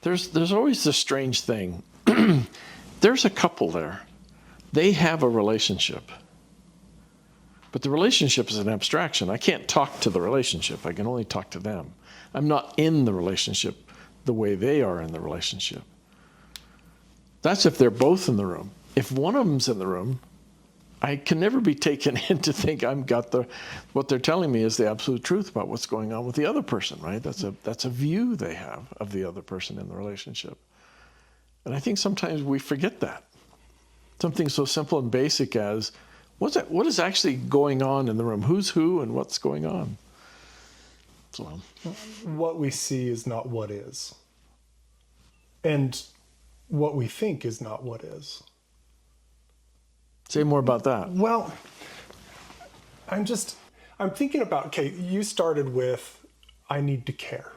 There's always this strange thing. There's a couple there. They have a relationship. But the relationship is an abstraction. I can't talk to the relationship. I can only talk to them. I'm not in the relationship the way they are in the relationship. That's if they're both in the room. If one of them's in the room, I can never be taken in to think what they're telling me is the absolute truth about what's going on with the other person, right? That's a view they have of the other person in the relationship. And I think sometimes we forget that. Something so simple and basic as, what is actually going on in the room? Who's who and what's going on? So, what we see is not what is. And what we think is not what is. Say more about that. Well, I'm thinking about, okay, you started with, I need to care.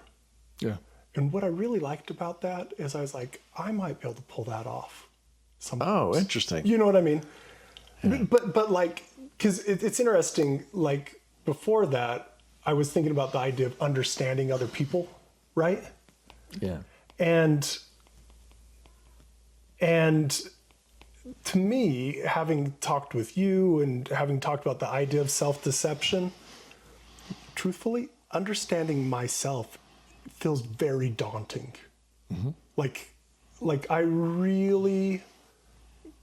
Yeah. And what I really liked about that is I was like, I might be able to pull that off sometimes. Oh, interesting. You know what I mean? Yeah. But like, because it's interesting, like before that, I was thinking about the idea of understanding other people, right? Yeah. And to me, having talked with you and having talked about the idea of self-deception, truthfully, understanding myself feels very daunting. Mm-hmm. Like I really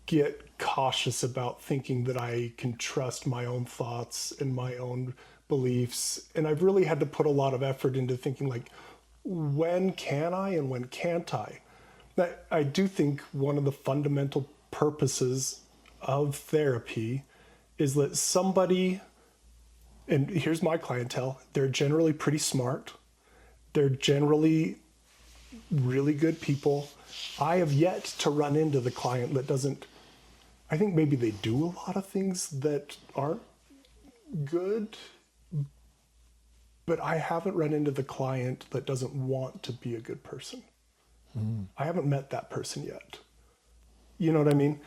get cautious about thinking that I can trust my own thoughts and my own beliefs. And I've really had to put a lot of effort into thinking like, when can I and when can't I? I do think one of the fundamental purposes of therapy is that somebody, and here's my clientele, they're generally pretty smart. They're generally really good people. I have yet to run into the client that doesn't, I think maybe they do a lot of things that aren't good, but I haven't run into the client that doesn't want to be a good person. I haven't met that person yet. You know what I mean?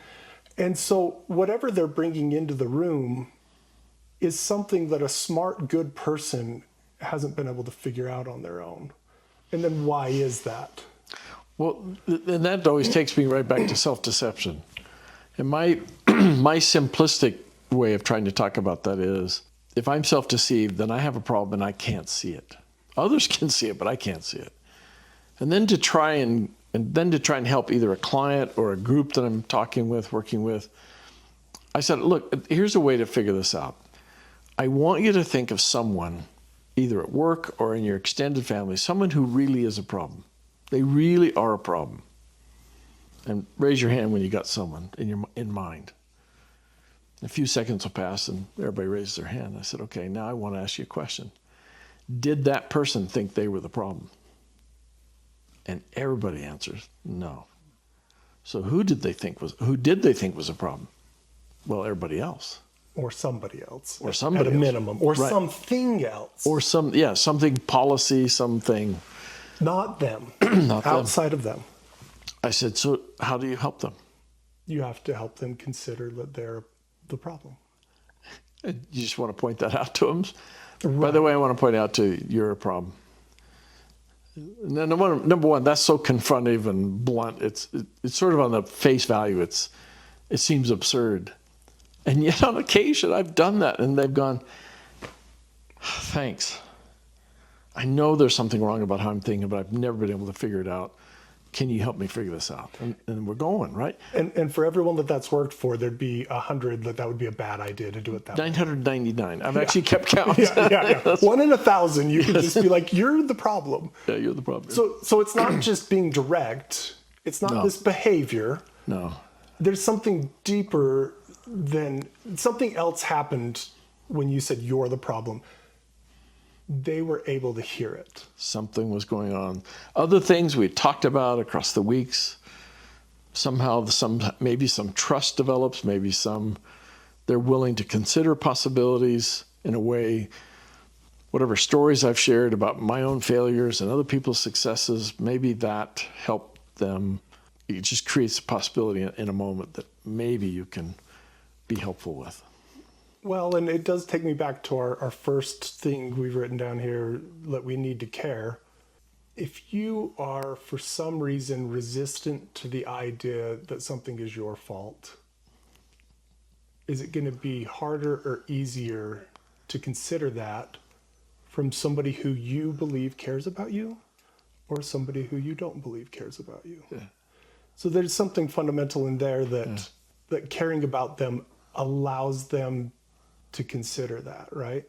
And so whatever they're bringing into the room is something that a smart, good person hasn't been able to figure out on their own. And then why is that? Well, and that always takes me right back to self-deception. And my simplistic way of trying to talk about that is, if I'm self-deceived, then I have a problem and I can't see it. Others can see it, but I can't see it. And then to try and help either a client or a group that I'm talking with, working with, I said, look, here's a way to figure this out. I want you to think of someone, either at work or in your extended family, someone who really is a problem. They really are a problem. And raise your hand when you got someone in mind. A few seconds will pass and everybody raises their hand. I said, okay, now I want to ask you a question. Did that person think they were the problem? And everybody answers no. So who did they think was a problem? Well, everybody else. Or somebody else. Or somebody at a else. minimum. Or Right. something else. Or something policy, something. Not them. Not them. Outside of them. I said, so how do you help them? You have to help them consider that they're the problem. You just want to point that out to them? Right. By the way, I want to point out to you, you're a problem. Number one, that's so confrontive and blunt. It's sort of on the face value. It seems absurd. And yet on occasion, I've done that and they've gone, thanks. I know there's something wrong about how I'm thinking, but I've never been able to figure it out. Can you help me figure this out? And we're going, right? And for everyone that's worked for, there'd be 100 that would be a bad idea to do it that way. 999. I've actually kept count. Yeah. 1 in 1,000, you can just be like, you're the problem. Yeah, you're the problem. So it's not just being direct. It's not this behavior. No. There's something deeper than, something else happened when you said you're the problem. They were able to hear it. Something was going on. Other things we talked about across the weeks, somehow maybe some trust develops, maybe they're willing to consider possibilities in a way. Whatever stories I've shared about my own failures and other people's successes, maybe that helped them. It just creates a possibility in a moment that maybe you can be helpful with. Well, and it does take me back to our first thing we've written down here, that we need to care. if you are for some reason resistant to the idea that something is your fault, is it going to be harder or easier to consider that from somebody who you believe cares about you or somebody who you don't believe cares about you? Yeah. So there's something fundamental in there that Yeah. that caring about them allows them to consider that, right?